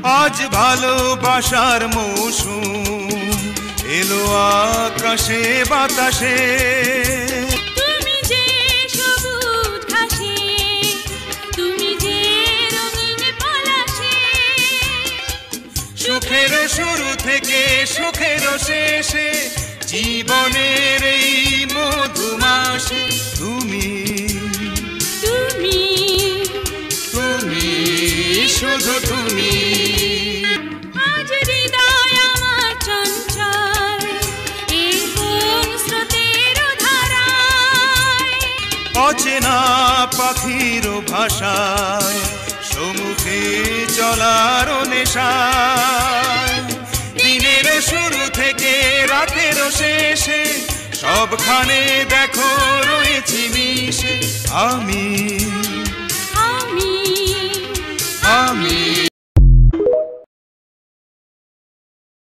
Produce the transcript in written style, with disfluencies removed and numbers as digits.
আজ ভালোবাসার মৌসুম এলো আকাশে বাতাসে। তুমি যে সবুজ ঘাসে, তুমি যে রঙিন পলাশে, সুখের শুরু থেকে সুখের শেষে, জীবনের এই মধুমাসে তুমি তুমি তুমি শুধু তুমি। আজ হৃদয় আমার চঞ্চল এই কোন স্রোতের ধারায়, অচেনা পাখির ভাষায় সম্মুখে চলার নেশায়। দিনের শুরু থেকে রাতের শেষে সবখানে দেখো রয়েছি মিশে। আমি আমি আমি